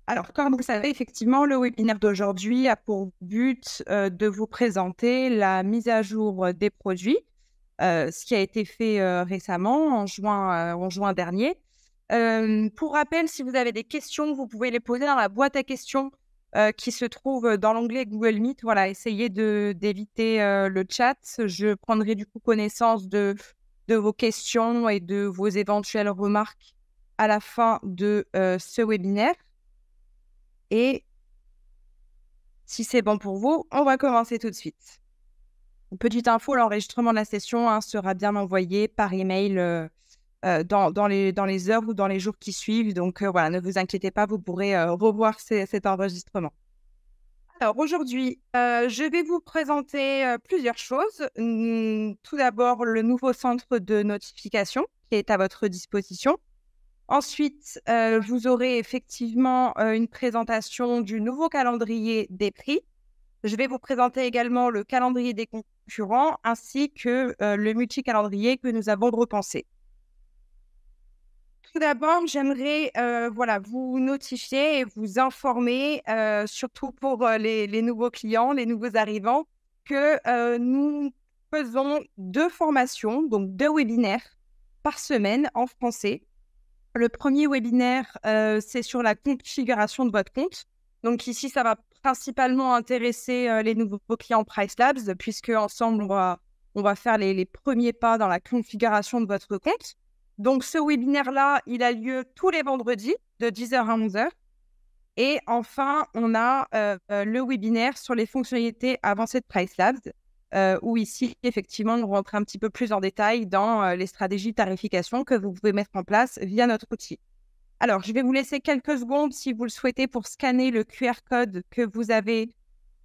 Alors, comme vous le savez, effectivement, le webinaire d'aujourd'hui a pour but de vous présenter la mise à jour des produits, ce qui a été fait récemment, en juin dernier. Pour rappel, si vous avez des questions, vous pouvez les poser dans la boîte à questions qui se trouve dans l'onglet Google Meet. Voilà, essayez d'éviter le chat. Je prendrai du coup connaissance de vos questions et de vos éventuelles remarques à la fin de ce webinaire. Et si c'est bon pour vous, on va commencer tout de suite. Petite info, l'enregistrement de la session sera bien envoyé par email dans les heures ou dans les jours qui suivent. Donc voilà, ne vous inquiétez pas, vous pourrez revoir cet enregistrement. Alors aujourd'hui, je vais vous présenter plusieurs choses. Tout d'abord, le nouveau centre de notification qui est à votre disposition. Ensuite, vous aurez effectivement une présentation du nouveau calendrier des prix. Je vais vous présenter également le calendrier des concurrents ainsi que le multi-calendrier que nous avons repensé. Tout d'abord, j'aimerais vous notifier et vous informer, surtout pour les nouveaux clients, les nouveaux arrivants, que nous faisons 2 formations, donc 2 webinaires par semaine en français. Le premier webinaire, c'est sur la configuration de votre compte. Donc ici, ça va principalement intéresser les nouveaux clients Price Labs, puisque ensemble, on va faire les premiers pas dans la configuration de votre compte. Donc ce webinaire-là, il a lieu tous les vendredis de 10h à 11h. Et enfin, on a le webinaire sur les fonctionnalités avancées de Price Labs, où ici, effectivement, on rentre un petit peu plus en détail dans les stratégies de tarification que vous pouvez mettre en place via notre outil. Alors, je vais vous laisser quelques secondes, si vous le souhaitez, pour scanner le QR code que vous avez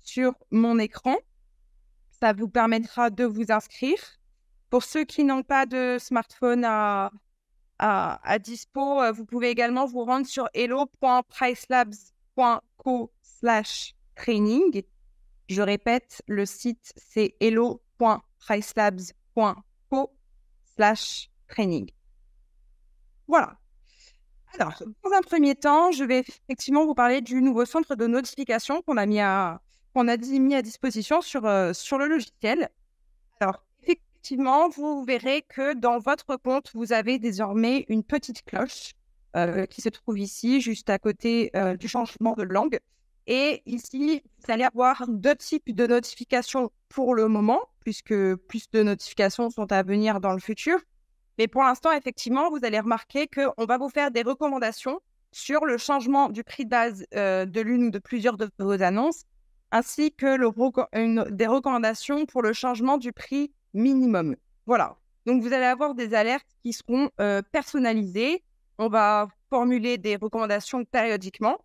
sur mon écran. Ça vous permettra de vous inscrire. Pour ceux qui n'ont pas de smartphone à dispo, vous pouvez également vous rendre sur hello.pricelabs.co/training. Je répète, le site, c'est hello.pricelabs.co/training. Voilà. Alors, dans un premier temps, je vais effectivement vous parler du nouveau centre de notification qu'on a mis à disposition sur le logiciel. Alors, effectivement, vous verrez que dans votre compte, vous avez désormais une petite cloche qui se trouve ici, juste à côté du changement de langue. Et ici, vous allez avoir 2 types de notifications pour le moment, puisque plus de notifications sont à venir dans le futur. Mais pour l'instant, effectivement, vous allez remarquer qu'on va vous faire des recommandations sur le changement du prix de base de l'une ou de plusieurs de vos annonces, ainsi que des recommandations pour le changement du prix minimum. Voilà. Donc, vous allez avoir des alertes qui seront personnalisées. On va formuler des recommandations périodiquement.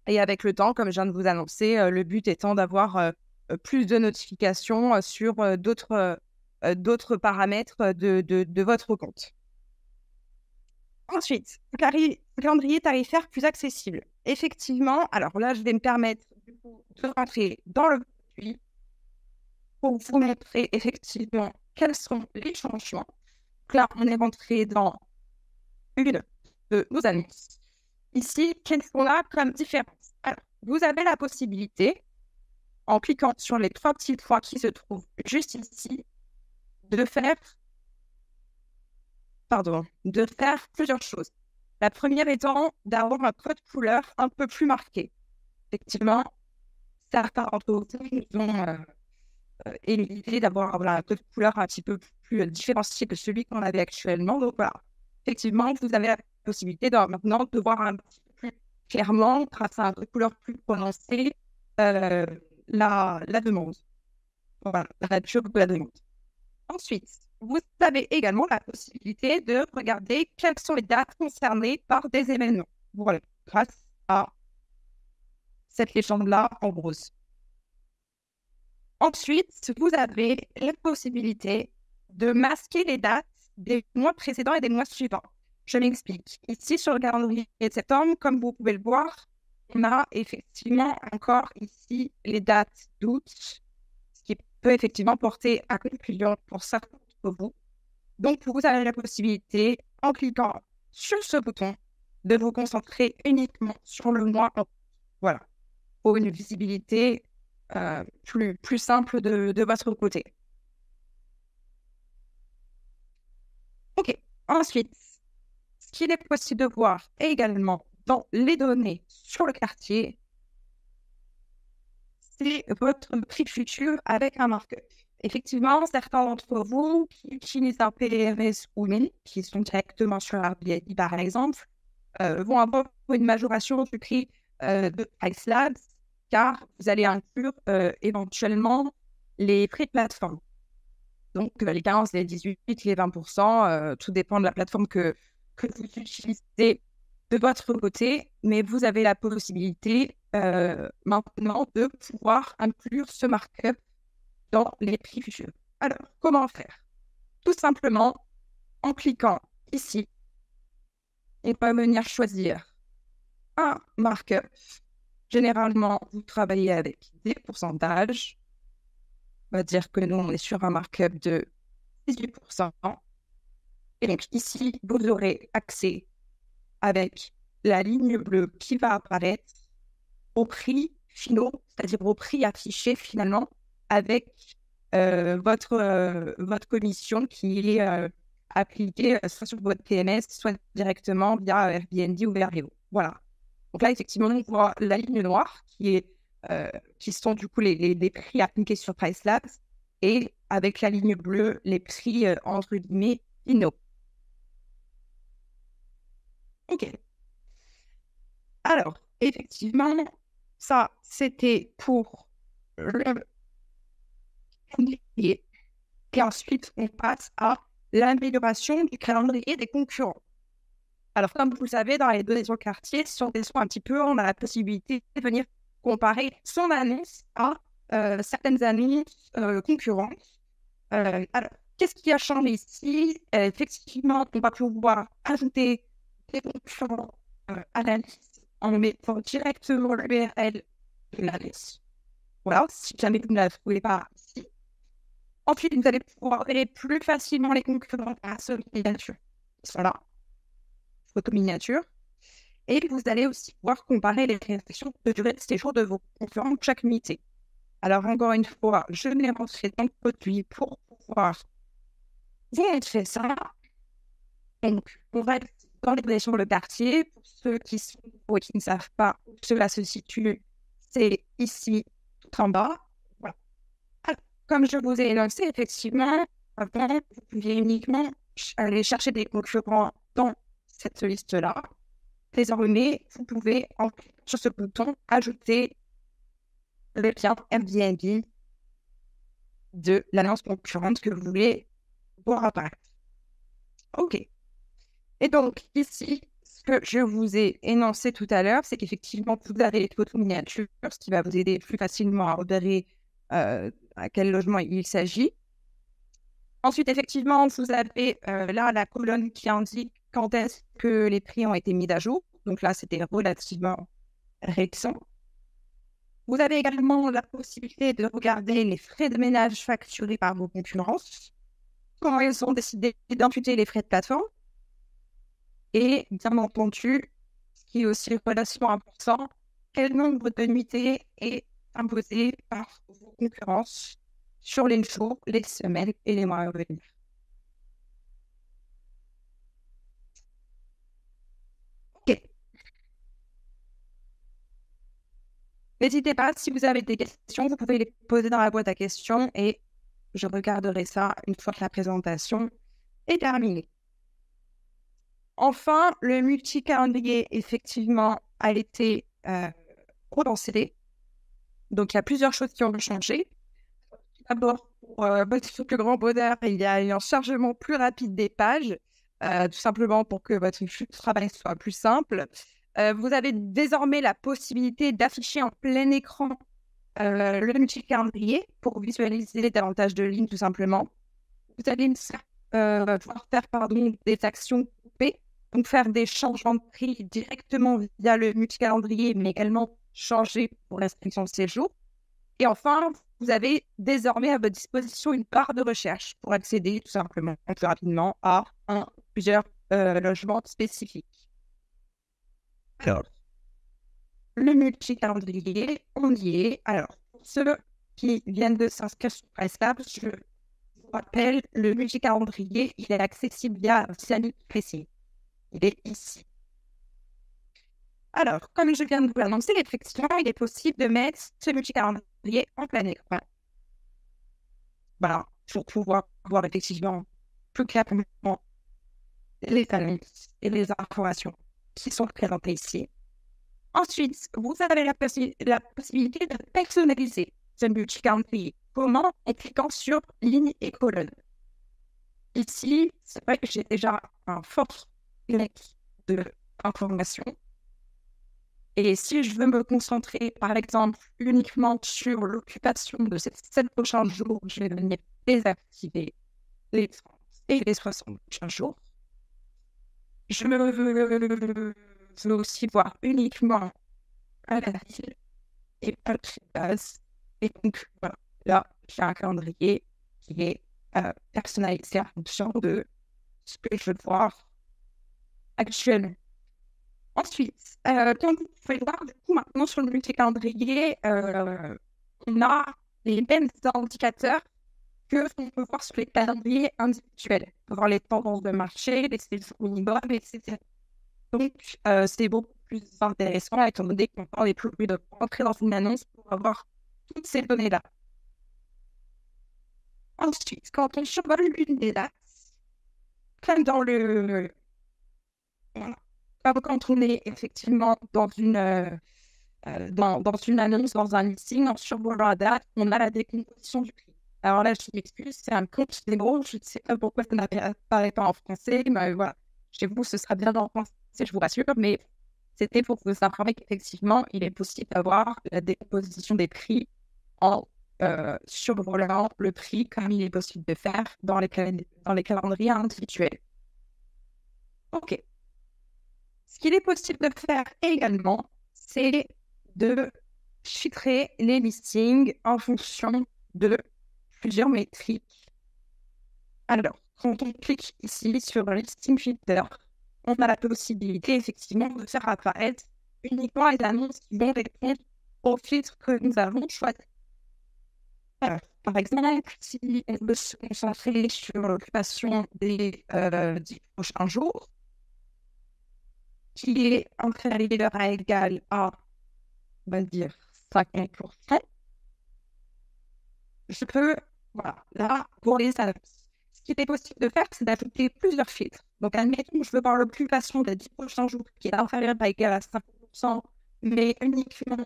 Et avec le temps, comme je viens de vous annoncer, le but étant d'avoir plus de notifications sur d'autres paramètres de votre compte. Ensuite, calendrier tarifaire plus accessible. Effectivement, alors là, je vais me permettre du coup, de rentrer dans le produit pour vous montrer effectivement quels sont les changements. Donc là, on est rentré dans une de nos annonces. Ici, qu'est-ce qu'on a comme différence? Alors, vous avez la possibilité, en cliquant sur les 3 petits points qui se trouvent juste ici, de faire plusieurs choses. La première étant d'avoir un code couleur un peu plus marqué. Effectivement, certains d'entre vous ont l'idée d'avoir un code couleur un petit peu plus différencié que celui qu'on avait actuellement. Donc voilà, effectivement, vous avez la possibilité maintenant de voir un petit peu plus clairement, grâce à un code couleur plus prononcé, la demande. Voilà, la nature de la demande. Ensuite, vous avez également la possibilité de regarder quelles sont les dates concernées par des événements. Voilà, grâce à cette légende-là en rose. Ensuite, vous avez la possibilité de masquer les dates des mois précédents et des mois suivants. Je m'explique. Ici, sur le calendrier de septembre, comme vous pouvez le voir, on a effectivement encore ici les dates d'août, ce qui peut effectivement porter à confusion pour certains d'entre vous. Donc, vous avez la possibilité, en cliquant sur ce bouton, de vous concentrer uniquement sur le mois en cours. Voilà, pour une visibilité plus simple de votre côté. OK. Ensuite, ce qu'il est possible de voir également dans les données sur le quartier, c'est votre prix futur avec un markup. Effectivement, certains d'entre vous qui utilisent un PRS ou une qui sont directement sur Airbnb, par exemple, vont avoir une majoration du prix de PriceLabs, car vous allez inclure éventuellement les prix de plateforme. Donc, les 15, les 18, les 20%, tout dépend de la plateforme que vous utilisez de votre côté, mais vous avez la possibilité maintenant de pouvoir inclure ce markup dans les prix futurs. Alors, comment faire? Tout simplement en cliquant ici, on va venir choisir un markup. Généralement, vous travaillez avec des pourcentages. On va dire que nous, on est sur un markup de 18%. Et donc ici, vous aurez accès avec la ligne bleue qui va apparaître au prix finaux, c'est-à-dire au prix affiché finalement avec votre commission qui est appliquée soit sur votre PMS, soit directement via Airbnb ou Verveo. Voilà. Donc là, effectivement, on voit la ligne noire qui sont du coup les prix appliqués sur PriceLabs et avec la ligne bleue, les prix entre guillemets finaux. OK. Alors, effectivement, ça, c'était pour le calendrier. Et ensuite, on passe à l'amélioration du calendrier des concurrents. Alors, comme vous le savez, dans les données sur le quartier, si on descend un petit peu, on a la possibilité de venir comparer son annonce à certaines annonces concurrentes. Alors, qu'est-ce qui a changé ici? Effectivement, on va pouvoir ajouter des concurrents à la liste en mettant directement l'URL de la liste. Voilà, si jamais vous ne la trouvez pas ici. Ensuite, vous allez pouvoir ver plus facilement les concurrents à ce miniature. Ils sont là, photo miniature. Et vous allez aussi pouvoir comparer les restrictions de durée de séjour de vos concurrents pour chaque unité. Alors, encore une fois, je vais rentrer dans le produit pour pouvoir vous montrer ça. Donc, on va être dans les données sur le quartier. Pour ceux qui sont ou qui ne savent pas où cela se situe, c'est ici, tout en bas. Voilà. Alors, comme je vous ai énoncé, effectivement, avant, vous pouviez uniquement aller chercher des concurrents dans cette liste-là. Désormais, vous pouvez, en cliquant sur ce bouton, ajouter le lien Airbnb de l'annonce concurrente que vous voulez voir apparaître. OK. Et donc, ici, ce que je vous ai énoncé tout à l'heure, c'est qu'effectivement, vous avez les photos miniatures, ce qui va vous aider plus facilement à repérer à quel logement il s'agit. Ensuite, effectivement, vous avez là la colonne qui indique quand est-ce que les prix ont été mis à jour. Donc là, c'était relativement récent. Vous avez également la possibilité de regarder les frais de ménage facturés par vos concurrents, comment ils ont décidé d'imputer les frais de plateforme. Et bien entendu, ce qui est aussi relativement important, quel nombre de nuitées est imposé par vos concurrents sur les jours, les semaines et les mois à venir. OK. N'hésitez pas, si vous avez des questions, vous pouvez les poser dans la boîte à questions et je regarderai ça une fois que la présentation est terminée. Enfin, le multi-calendrier, effectivement, a été relancé. Donc, il y a plusieurs choses qui ont changé. D'abord, pour votre plus grand bonheur, il y a un chargement plus rapide des pages, tout simplement pour que votre flux de travail soit plus simple. Vous avez désormais la possibilité d'afficher en plein écran le multi-calendrier pour visualiser davantage de lignes, tout simplement. Vous allez pouvoir faire des actions coupées, donc faire des changements de prix directement via le multi-calendrier, mais également changer pour restriction de séjour. Et enfin, vous avez désormais à votre disposition une barre de recherche pour accéder tout simplement plus rapidement à un ou plusieurs logements spécifiques. Alors, le multi-calendrier, on y est. Alors, pour ceux qui viennent de s'inscrire sur PriceLab, je vous rappelle, le multi-calendrier, il est accessible via un site précis. Il est ici. Alors, comme je viens de vous l'annoncer, effectivement, il est possible de mettre ce multi-calendrier en plein écran. Voilà, pour pouvoir voir effectivement plus clairement les annonces et les informations qui sont présentées ici. Ensuite, vous avez la possibilité de personnaliser ce multi-calendrier. Comment? En cliquant sur ligne et colonne. Ici, c'est vrai que j'ai déjà un fort grec d'informations. Et si je veux me concentrer, par exemple, uniquement sur l'occupation de ces 7 prochains jours, je vais venir désactiver les 30 et les 60 prochains jours. Je veux aussi voir uniquement à la ville et pas de base. Et donc, voilà, là, j'ai un calendrier qui est personnalisé en fonction de ce que je veux voir actuellement. Ensuite, comme vous pouvez voir, du coup, maintenant sur le multi-calendrier, on a les mêmes indicateurs que ce qu'on peut voir sur les calendriers individuels. On peut voir les tendances de marché, les séjours minimum, etc. Donc, c'est beaucoup plus intéressant étant donné qu'on n'est plus obligé de rentrer dans une annonce pour avoir toutes ces données-là. Ensuite, quand on survole l'une des dates, comme dans le... Comme quand on est effectivement dans une annonce, dans un listing, en survolant la date, on a la décomposition du prix. Alors là, je m'excuse, c'est un compte démo, je ne sais pas pourquoi ça n'apparaît pas en français, mais voilà, chez vous, ce sera bien en français, je vous rassure, mais c'était pour vous informer qu'effectivement, il est possible d'avoir la décomposition des prix en survolant le prix, comme il est possible de faire dans les calendriers individuels. OK. Ce qu'il est possible de faire également, c'est de filtrer les listings en fonction de plusieurs métriques. Alors, quand on clique ici sur le listing filter, on a la possibilité effectivement de faire apparaître uniquement les annonces qui vont répondre au filtre que nous avons choisi. Alors, par exemple, si on veut se concentrer sur l'occupation des 10 prochains jours, qui est inférieur à égal à, on va dire, 50%, je peux, voilà, là, pour les annonces. Ce qui est possible de faire, c'est d'ajouter plusieurs filtres. Donc, admettons, je veux voir l'occupation des 10 prochains jours qui est inférieure à égal à 5%, mais uniquement,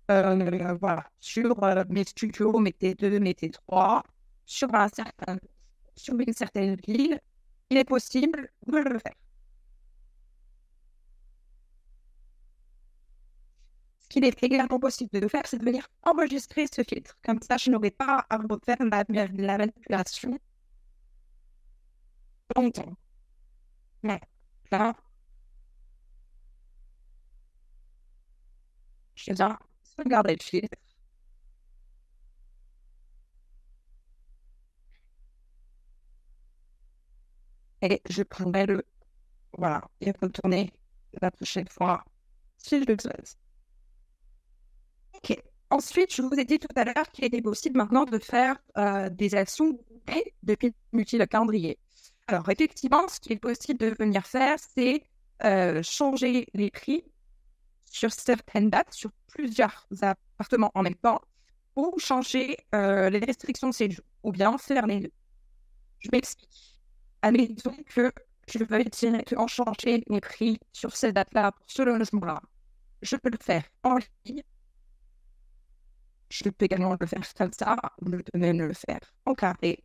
voilà, sur mes studios, mes T2, mes T3, sur une certaine ville, il est possible de le faire. Ce qu'il est également possible de faire, c'est de venir enregistrer ce filtre. Comme ça, je n'aurai pas à refaire la manipulation longtemps. Là, je viens sauvegarder le filtre. Et je prendrai voilà, et retourner la prochaine fois si je le souhaite. OK. Ensuite, je vous ai dit tout à l'heure qu'il était possible maintenant de faire des actions groupées depuis le calendrier. Alors, effectivement, ce qu'il est possible de venir faire, c'est changer les prix sur certaines dates, sur plusieurs appartements en même temps, ou changer les restrictions de séjour, ou bien faire les deux. Je m'explique. Admettons que je veux directement changer mes prix sur ces dates-là, pour ce logement-là. Je peux le faire en ligne. Je peux également le faire comme ça, ou même le faire en carré.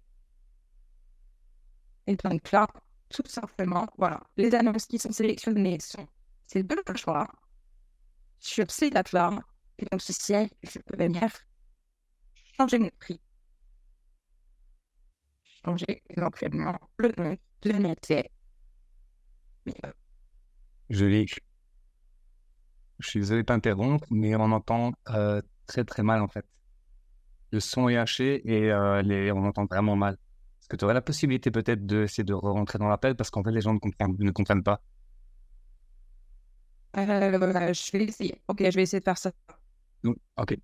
Et donc là, tout simplement, voilà, les annonces qui sont sélectionnées sont ces deux choix sur ces dates-là. Et donc ici, je peux venir changer mes prix. Changer éventuellement le nom de métier. Je suis désolé de t'interrompre, mais on entend très très mal en fait. Le son est haché et on entend vraiment mal. Est-ce que tu aurais la possibilité peut-être d'essayer de rentrer dans l'appel parce qu'en fait les gens ne comprennent pas. Je vais essayer. Ok, je vais essayer de faire ça. Donc, ok.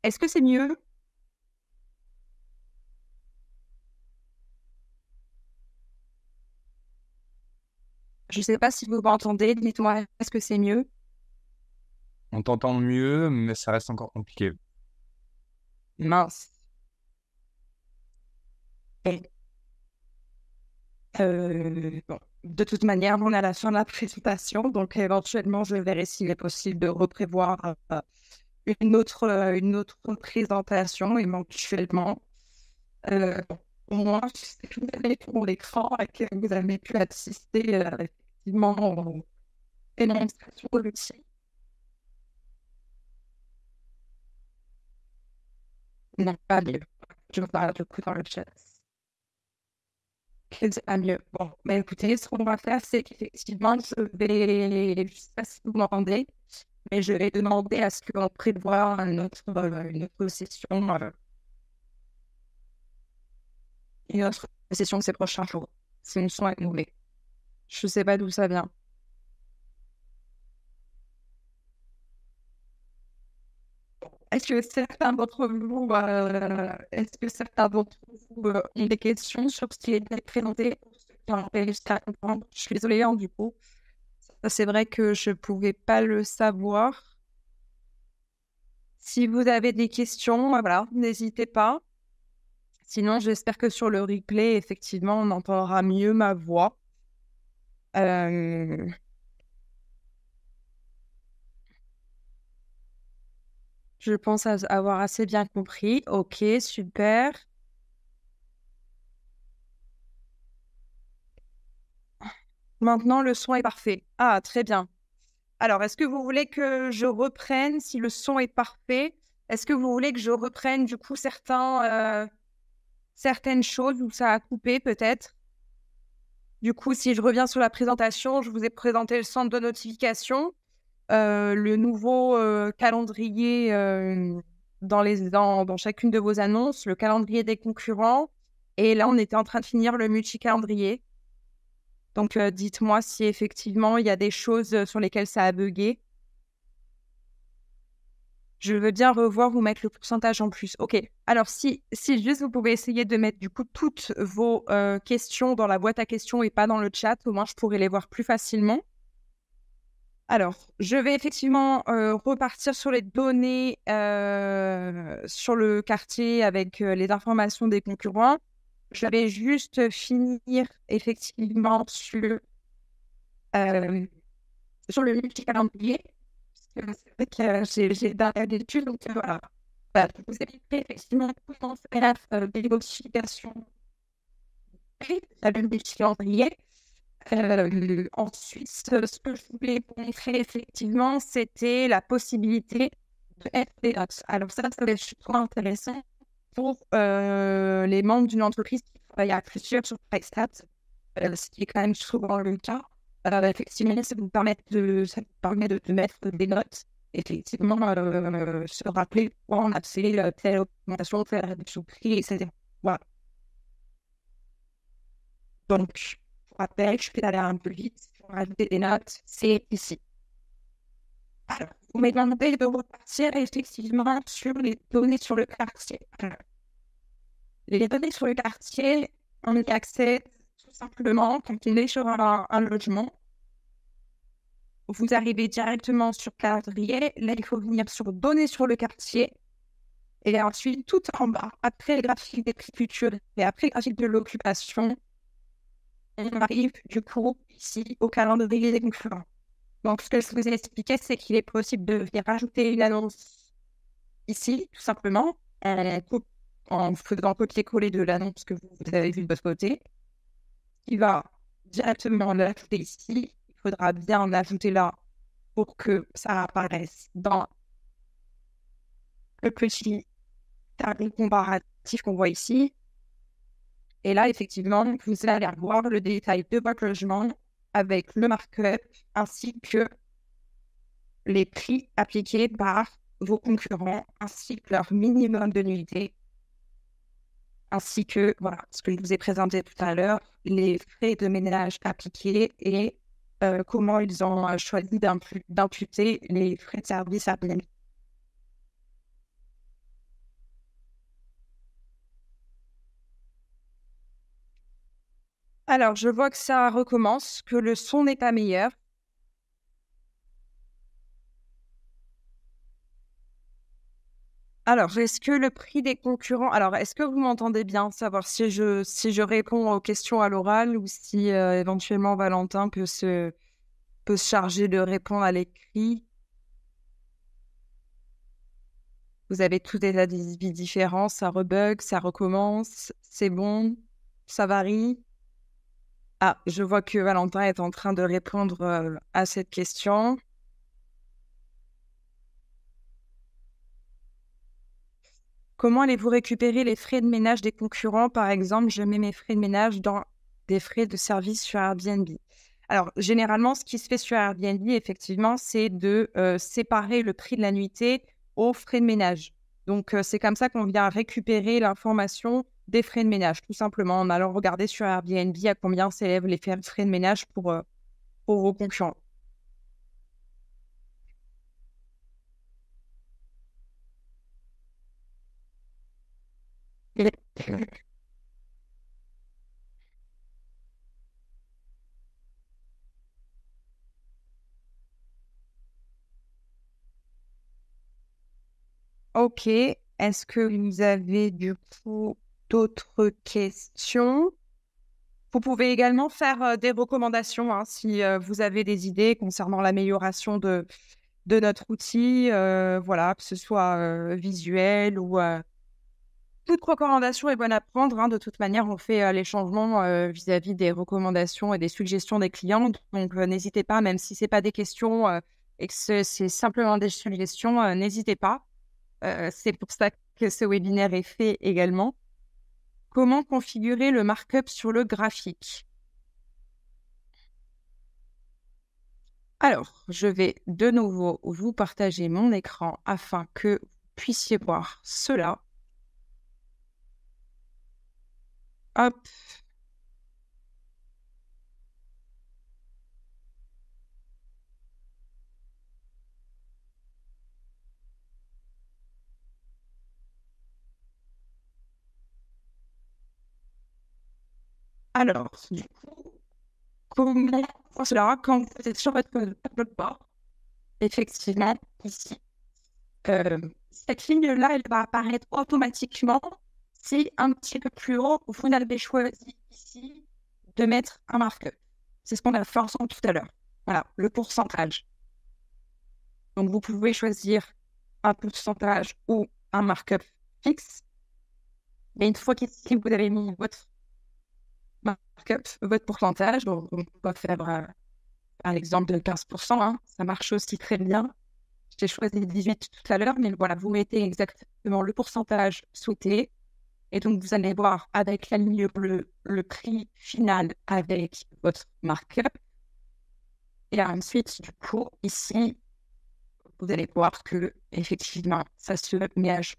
Est-ce que c'est mieux? Je ne sais pas si vous m'entendez. Dites-moi, est-ce que c'est mieux? On t'entend mieux, mais ça reste encore compliqué. Mince. Et, bon, de toute manière, on est à la fin de la présentation, donc éventuellement, je verrai s'il est possible de reprévoir une autre présentation éventuellement. Bon, au moins, je sais que vous avez pour l'écran et que vous avez pu assister effectivement aux démonstrations de l'outil. Non, pas mieux. Je me parle du coup dans le chat. C'est pas mieux. Bon, mais écoutez, ce qu'on va faire, c'est qu'effectivement, je vais, je sais pas si vous m'entendez, mais je vais demander à ce qu'on prévoie une autre session, une autre session ces prochains jours. C'est une son à renouveler. Je sais pas d'où ça vient. Est-ce que certains d'entre vous ont des questions sur ce qui est présenté pour ceux qui ont réussi à comprendre? Je suis désolée, hein, du coup. Ça, c'est vrai que je pouvais pas le savoir. Si vous avez des questions, voilà, n'hésitez pas. Sinon, j'espère que sur le replay, effectivement, on entendra mieux ma voix. Euh, Je pense avoir assez bien compris. Ok, super. Maintenant, le son est parfait. Ah, très bien. Alors, est-ce que vous voulez que je reprenne, si le son est parfait, est-ce que vous voulez que je reprenne du coup certaines choses où ça a coupé peut-être? Du coup, si je reviens sur la présentation, je vous ai présenté le centre de notification, le nouveau calendrier dans chacune de vos annonces, le calendrier des concurrents. Et là, on était en train de finir le multi-calendrier. Donc, dites-moi si effectivement, il y a des choses sur lesquelles ça a bugué. Je veux bien revoir, vous mettre le pourcentage en plus. OK. Alors, si juste vous pouvez essayer de mettre du coup toutes vos questions dans la boîte à questions et pas dans le chat, au moins je pourrais les voir plus facilement. Alors, je vais effectivement repartir sur les données sur le quartier avec les informations des concurrents. Je vais juste finir effectivement sur le multi-calendrier. C'est vrai que j'ai d'habitude, donc voilà. Voilà, vous avez fait effectivement comment faire des modifications à le multi-calendrier. Ensuite, ce que je voulais vous montrer effectivement, c'était la possibilité de être des notes. Alors ça va être super intéressant pour les membres d'une entreprise qui travaille à plusieurs sur PriceStat, ce qui est quand même souvent le cas. Effectivement, ça vous permet de mettre des notes. Effectivement, se rappeler pourquoi on a fait telle augmentation, telle réduction de prix, etc. Voilà. Donc, pour rappel, je peux aller un peu vite pour rajouter des notes. C'est ici. Alors, vous m'avez demandé de repartir effectivement sur les données sur le quartier. Alors, les données sur le quartier, on y accède tout simplement quand on est sur un logement. Vous arrivez directement sur calendrier. Là, il faut venir sur données sur le quartier. Et ensuite, tout en bas, après le graphique des prix futurs et après le graphique de l'occupation, on arrive du coup ici au calendrier des concurrents. Donc, ce que je vous ai expliqué, c'est qu'il est possible de venir rajouter une annonce ici, tout simplement, en faisant copier-coller de l'annonce que vous avez vue de votre côté. Il va directement l'ajouter ici. Il faudra bien l'ajouter là pour que ça apparaisse dans le petit tarif comparatif qu'on voit ici. Et là, effectivement, vous allez avoir le détail de votre logement avec le markup ainsi que les prix appliqués par vos concurrents ainsi que leur minimum de nuitées, ainsi que, voilà, ce que je vous ai présenté tout à l'heure, les frais de ménage appliqués et comment ils ont choisi d'imputer les frais de service à Airbnb. Alors, je vois que ça recommence, que le son n'est pas meilleur. Alors, est-ce que le prix des concurrents... Alors, est-ce que vous m'entendez bien? Savoir si je réponds aux questions à l'oral ou si éventuellement Valentin peut se charger de répondre à l'écrit. Vous avez tous des avis différents, ça rebug, ça recommence, c'est bon, ça varie. Ah, je vois que Valentin est en train de répondre à cette question. Comment allez-vous récupérer les frais de ménage des concurrents? Par exemple, je mets mes frais de ménage dans des frais de service sur Airbnb. Alors, généralement, ce qui se fait sur Airbnb, effectivement, c'est de séparer le prix de la nuitée aux frais de ménage. Donc, c'est comme ça qu'on vient récupérer l'information des frais de ménage, tout simplement en allant regarder sur Airbnb à combien s'élèvent les frais de ménage pour vos concurrents. Ok, est-ce que vous avez du coup d'autres questions? Vous pouvez également faire des recommandations hein, si vous avez des idées concernant l'amélioration de notre outil, voilà, que ce soit visuel ou toute recommandation est bonne à prendre. Hein. De toute manière, on fait les changements vis-à-vis des recommandations et des suggestions des clients. Donc, n'hésitez pas, même si ce n'est pas des questions et que c'est simplement des suggestions, n'hésitez pas. C'est pour ça que ce webinaire est fait également. Comment configurer le markup sur le graphique? Alors, je vais de nouveau vous partager mon écran afin que vous puissiez voir cela. Hop. Alors, du coup, comment faire cela quand vous êtes sur votre tableau de bord? Effectivement, ici, cette ligne-là, elle va apparaître automatiquement si un petit peu plus haut, vous n'avez choisi ici de mettre un markup. C'est ce qu'on a fait ensemble tout à l'heure. Voilà, le pourcentage. Donc, vous pouvez choisir un pourcentage ou un markup fixe. Et une fois qu'ici, vous avez mis votre markup, votre pourcentage, donc on va faire par exemple de 15%, hein, ça marche aussi très bien. J'ai choisi 18 tout à l'heure, mais voilà, vous mettez exactement le pourcentage souhaité. Et donc, vous allez voir avec la ligne bleue le prix final avec votre markup. Et ensuite, du coup, ici, vous allez voir que effectivement, ça se met à jour.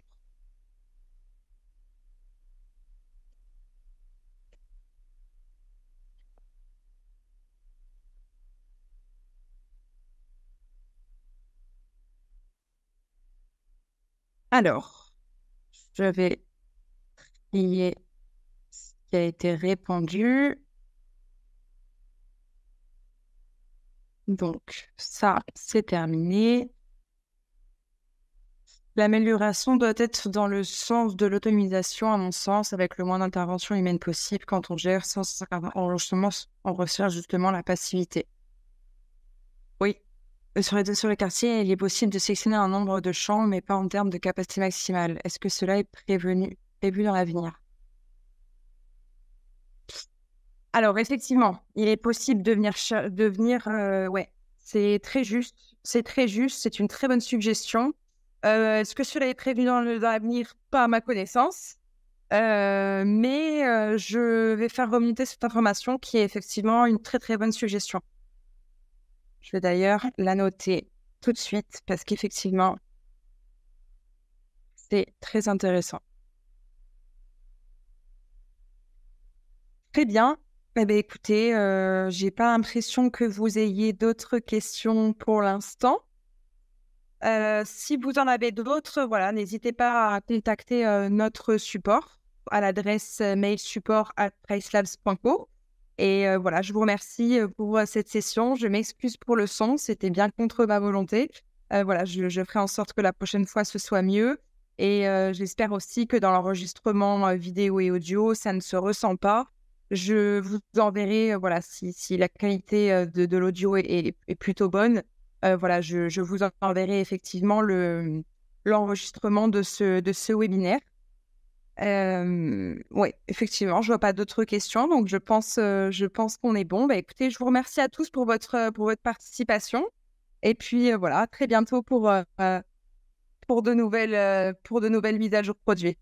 Alors, je vais trier ce qui a été répondu. Donc, ça, c'est terminé. L'amélioration doit être dans le sens de l'automatisation, à mon sens, avec le moins d'intervention humaine possible quand on gère 150 enregistrements, on recherche justement la passivité. Oui, sur les quartiers, il est possible de sélectionner un nombre de champs, mais pas en termes de capacité maximale. Est-ce que cela est prévu dans l'avenir? Alors, effectivement, il est possible de venir ouais, c'est très juste, c'est une très bonne suggestion. Est-ce que cela est prévu dans l'avenir? Pas à ma connaissance. Mais je vais faire remonter cette information qui est effectivement une très, très bonne suggestion. Je vais d'ailleurs la noter tout de suite parce qu'effectivement, c'est très intéressant. Très bien. Eh bien, écoutez, j'ai pas l'impression que vous ayez d'autres questions pour l'instant. Si vous en avez d'autres, voilà, n'hésitez pas à contacter notre support à l'adresse mail support@pricelabs.co. Et voilà, je vous remercie pour cette session. Je m'excuse pour le son, c'était bien contre ma volonté. Voilà, je ferai en sorte que la prochaine fois ce soit mieux. Et j'espère aussi que dans l'enregistrement vidéo et audio, ça ne se ressent pas. Je vous enverrai, voilà, si la qualité de l'audio est plutôt bonne. Voilà, je vous enverrai effectivement l'enregistrement de ce webinaire. Oui, effectivement, je vois pas d'autres questions, donc je pense qu'on est bon. Bah, écoutez, je vous remercie à tous pour votre participation. Et puis voilà, à très bientôt pour de nouvelles mises à jour produits.